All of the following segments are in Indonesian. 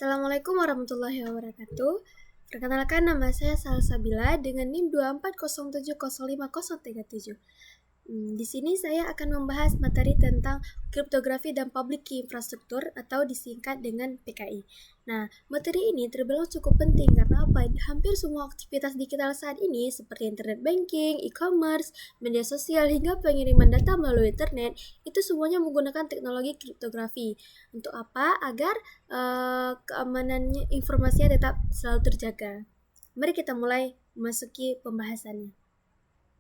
Assalamualaikum warahmatullahi wabarakatuh. Perkenalkan, nama saya Salsabila dengan NIM 240705037. Di sini saya akan membahas materi tentang kriptografi dan public key infrastructure atau disingkat dengan PKI. Nah, materi ini terbilang cukup penting karena apa? Hampir semua aktivitas digital saat ini seperti internet banking, e-commerce, media sosial hingga pengiriman data melalui internet itu semuanya menggunakan teknologi kriptografi. Untuk apa? Agar keamanannya informasinya tetap selalu terjaga. Mari kita mulai memasuki pembahasannya.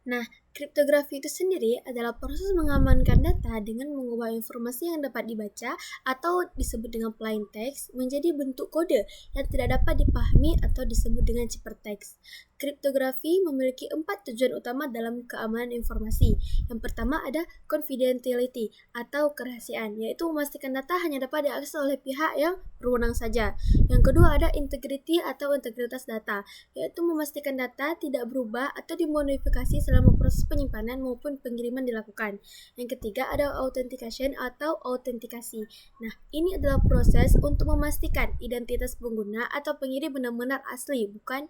Nah, kriptografi itu sendiri adalah proses mengamankan data dengan mengubah informasi yang dapat dibaca atau disebut dengan plain text menjadi bentuk kode yang tidak dapat dipahami atau disebut dengan ciphertext. Kriptografi memiliki 4 tujuan utama dalam keamanan informasi. Yang pertama ada confidentiality atau kerahasiaan, yaitu memastikan data hanya dapat diakses oleh pihak yang berwenang saja. Yang kedua ada integrity atau integritas data, yaitu memastikan data tidak berubah atau dimodifikasi selama proses penyimpanan maupun pengiriman dilakukan. Yang ketiga ada authentication atau autentikasi. Nah, ini adalah proses untuk memastikan identitas pengguna atau pengirim benar-benar asli, bukan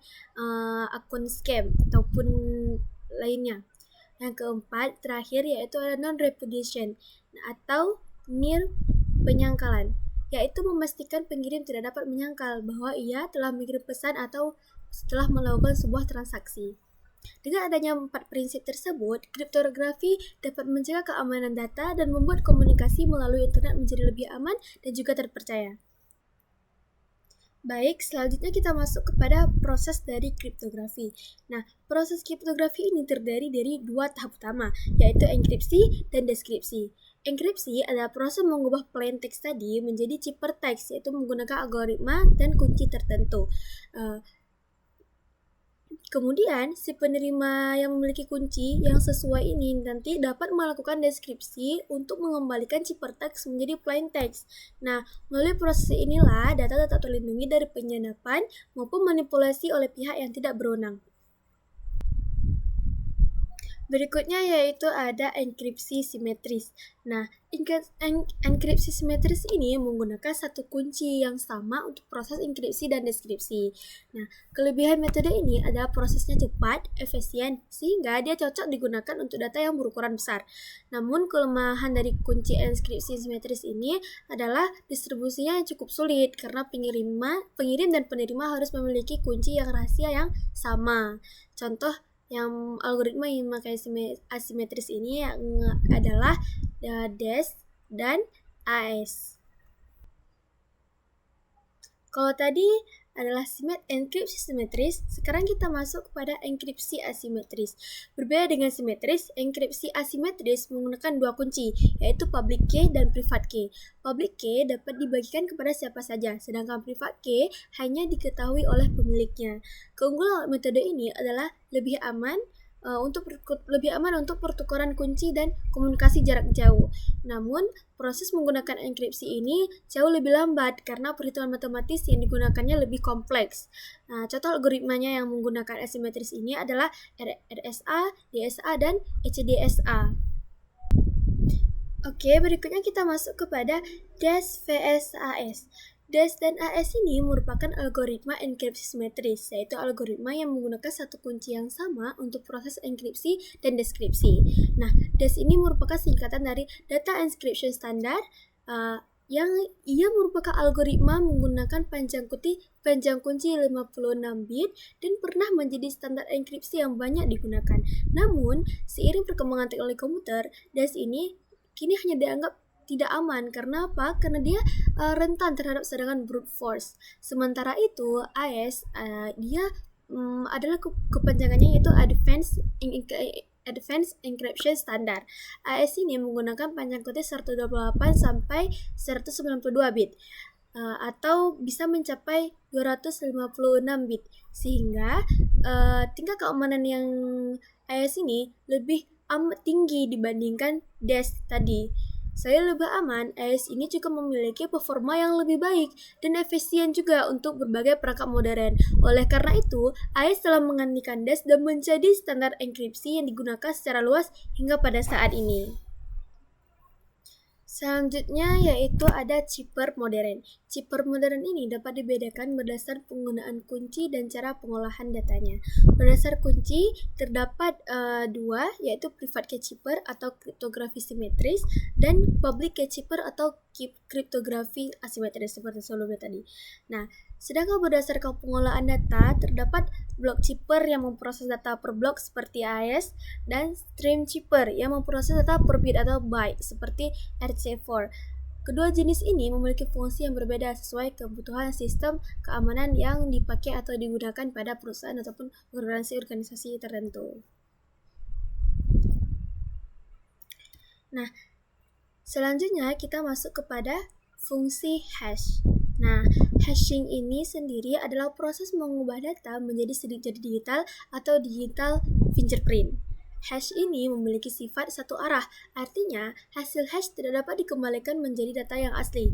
akun scam ataupun lainnya. Yang keempat, terakhir yaitu ada non-repudiation atau near penyangkalan, yaitu memastikan pengirim tidak dapat menyangkal bahwa ia telah mengirim pesan atau setelah melakukan sebuah transaksi. Dengan adanya 4 prinsip tersebut, kriptografi dapat menjaga keamanan data dan membuat komunikasi melalui internet menjadi lebih aman dan juga terpercaya. Baik, selanjutnya kita masuk kepada proses dari kriptografi. Nah, proses kriptografi ini terdiri dari 2 tahap utama, yaitu enkripsi dan deskripsi. Enkripsi adalah proses mengubah plain text tadi menjadi ciphertext, yaitu menggunakan algoritma dan kunci tertentu. Kemudian, si penerima yang memiliki kunci yang sesuai ini nanti dapat melakukan deskripsi untuk mengembalikan ciphertext menjadi plain text. Nah, melalui proses inilah data tetap terlindungi dari penyadapan maupun manipulasi oleh pihak yang tidak berwenang. Berikutnya yaitu ada enkripsi simetris. Nah, enkripsi simetris ini menggunakan satu kunci yang sama untuk proses enkripsi dan deskripsi. Nah, kelebihan metode ini adalah prosesnya cepat, efisien, sehingga dia cocok digunakan untuk data yang berukuran besar. Namun, kelemahan dari kunci enkripsi simetris ini adalah distribusinya yang cukup sulit karena pengirim dan penerima harus memiliki kunci yang rahasia yang sama. Contoh yang algoritma yang memakai asimetris ini adalah DES dan AES. Kalau tadi adalah enkripsi simetris, sekarang kita masuk kepada enkripsi asimetris. Berbeda dengan simetris, enkripsi asimetris menggunakan 2 kunci, yaitu public key dan private key. Public key dapat dibagikan kepada siapa saja, sedangkan private key hanya diketahui oleh pemiliknya. Keunggulan metode ini adalah lebih aman untuk pertukaran kunci dan komunikasi jarak jauh. Namun, proses menggunakan enkripsi ini jauh lebih lambat karena perhitungan matematis yang digunakannya lebih kompleks. Nah, contoh algoritmanya yang menggunakan asimetris ini adalah RSA, DSA, dan HDSA. Oke, berikutnya kita masuk kepada DES vs AES. DES dan AES ini merupakan algoritma enkripsi simetris, yaitu algoritma yang menggunakan satu kunci yang sama untuk proses enkripsi dan deskripsi. Nah, DES ini merupakan singkatan dari Data Encryption Standard, yang ia merupakan algoritma menggunakan panjang kunci 56 bit dan pernah menjadi standar enkripsi yang banyak digunakan. Namun, seiring perkembangan teknologi komputer, DES ini kini hanya dianggap tidak aman. Karena apa? Karena dia rentan terhadap serangan brute force. Sementara itu, AES dia adalah kepanjangannya yaitu Advanced Encryption Standard. AES ini menggunakan panjang kunci 128 sampai 192 bit atau bisa mencapai 256 bit, sehingga tingkat keamanan yang AES ini lebih tinggi dibandingkan DES tadi. Selain lebih aman, AES ini juga memiliki performa yang lebih baik dan efisien juga untuk berbagai perangkat modern. Oleh karena itu, AES telah menggantikan DES dan menjadi standar enkripsi yang digunakan secara luas hingga pada saat ini. Selanjutnya yaitu ada chipper modern. Chipper modern ini dapat dibedakan berdasar penggunaan kunci dan cara pengolahan datanya. Berdasar kunci terdapat dua, yaitu private key chipper atau kriptografi simetris dan public key chipper atau kriptografi asimetris seperti sebelumnya tadi. Nah, sedangkan berdasarkan pengolahan data terdapat block chipper yang memproses data per blok seperti AES dan stream chipper yang memproses data per bit atau byte seperti RC4. Kedua jenis ini memiliki fungsi yang berbeda sesuai kebutuhan sistem keamanan yang dipakai atau digunakan pada perusahaan ataupun organisasi tertentu. Nah, selanjutnya kita masuk kepada fungsi hash. Nah, hashing ini sendiri adalah proses mengubah data menjadi sedikit digital atau digital fingerprint. Hash ini memiliki sifat satu arah, artinya hasil hash tidak dapat dikembalikan menjadi data yang asli.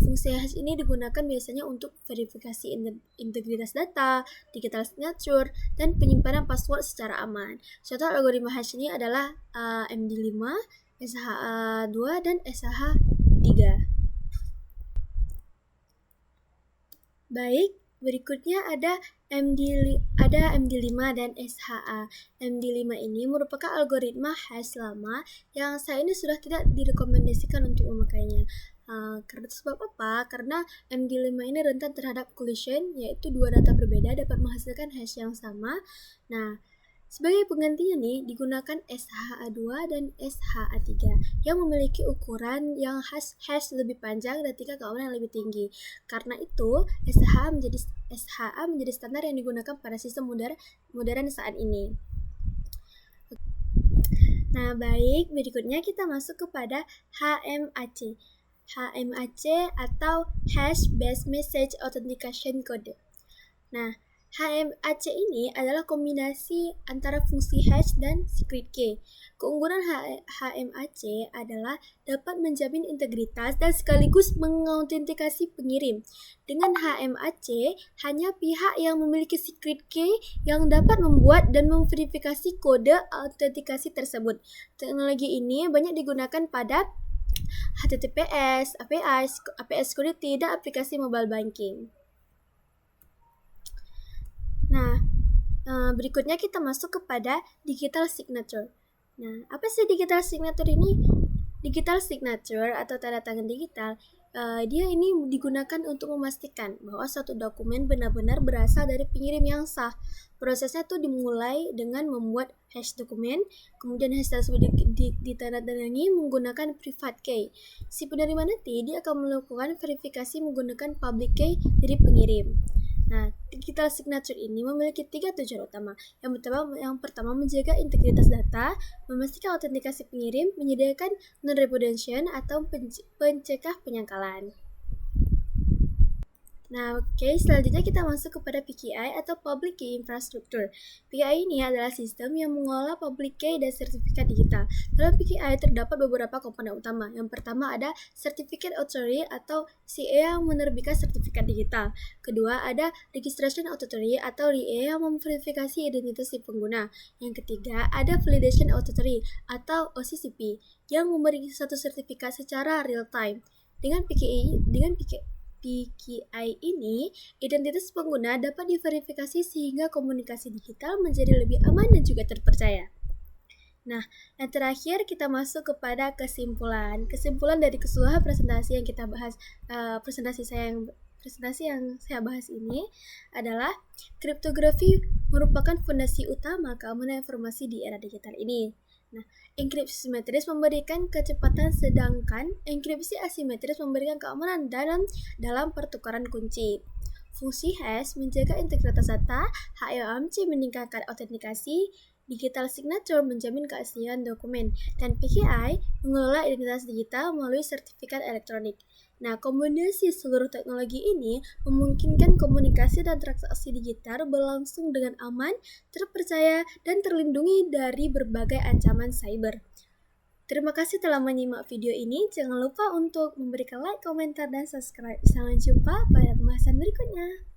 Fungsi hash ini digunakan biasanya untuk verifikasi integritas data, digital signature, dan penyimpanan password secara aman. Contoh algoritma hash ini adalah MD5, SHA-2, dan SHA-3. Baik, berikutnya ada MD5 dan SHA. MD5 ini merupakan algoritma hash lama yang saat ini sudah tidak direkomendasikan untuk memakainya. Karena sebab apa? Karena MD5 ini rentan terhadap collision, yaitu dua data berbeda dapat menghasilkan hash yang sama. Nah, sebagai penggantinya nih digunakan SHA-2 dan SHA-3 yang memiliki ukuran yang hash lebih panjang dan tingkat keamanan lebih tinggi. Karena itu, SHA menjadi standar yang digunakan pada sistem modern saat ini. Nah, baik, berikutnya kita masuk kepada HMAC. HMAC atau Hash Based Message Authentication Code. Nah, HMAC ini adalah kombinasi antara fungsi hash dan secret key. Keunggulan HMAC adalah dapat menjamin integritas dan sekaligus mengautentikasi pengirim. Dengan HMAC, hanya pihak yang memiliki secret key yang dapat membuat dan memverifikasi kode autentikasi tersebut. Teknologi ini banyak digunakan pada HTTPS, API Security, dan aplikasi mobile banking. Nah, berikutnya kita masuk kepada digital signature. Nah, apa sih digital signature ini? Digital signature atau tanda tangan digital, dia ini digunakan untuk memastikan bahwa suatu dokumen benar-benar berasal dari pengirim yang sah. Prosesnya tuh dimulai dengan membuat hash dokumen, kemudian hash tersebut ditandatangani menggunakan private key. Si penerima nanti dia akan melakukan verifikasi menggunakan public key dari pengirim. Nah, digital signature ini memiliki 3 tujuan utama. Yang pertama menjaga integritas data, memastikan autentikasi pengirim, menyediakan non-repudiation atau pencegah penyangkalan. Nah, selanjutnya kita masuk kepada PKI atau Public Key Infrastructure. PKI ini adalah sistem yang mengolah public key dan sertifikat digital. Dalam PKI terdapat beberapa komponen utama. Yang pertama ada Certificate Authority atau CA yang menerbitkan sertifikat digital. Kedua ada Registration Authority atau RIA yang memverifikasi identitas si pengguna. Yang ketiga ada Validation Authority atau OCCP yang memberi satu sertifikat secara real time. Dengan PKI ini, identitas pengguna dapat diverifikasi sehingga komunikasi digital menjadi lebih aman dan juga terpercaya. Nah, yang terakhir kita masuk kepada kesimpulan. Kesimpulan dari keseluruhan presentasi yang kita bahas, presentasi yang saya bahas ini adalah kriptografi merupakan fondasi utama keamanan informasi di era digital ini. Nah, enkripsi simetris memberikan kecepatan sedangkan enkripsi asimetris memberikan keamanan dalam pertukaran kunci. Fungsi hash menjaga integritas data, HMAC meningkatkan autentikasi, digital signature menjamin keaslian dokumen, dan PKI mengelola identitas digital melalui sertifikat elektronik. Nah, kombinasi seluruh teknologi ini memungkinkan komunikasi dan transaksi digital berlangsung dengan aman, terpercaya, dan terlindungi dari berbagai ancaman cyber. Terima kasih telah menyimak video ini. Jangan lupa untuk memberikan like, komentar, dan subscribe. Sampai jumpa pada pembahasan berikutnya.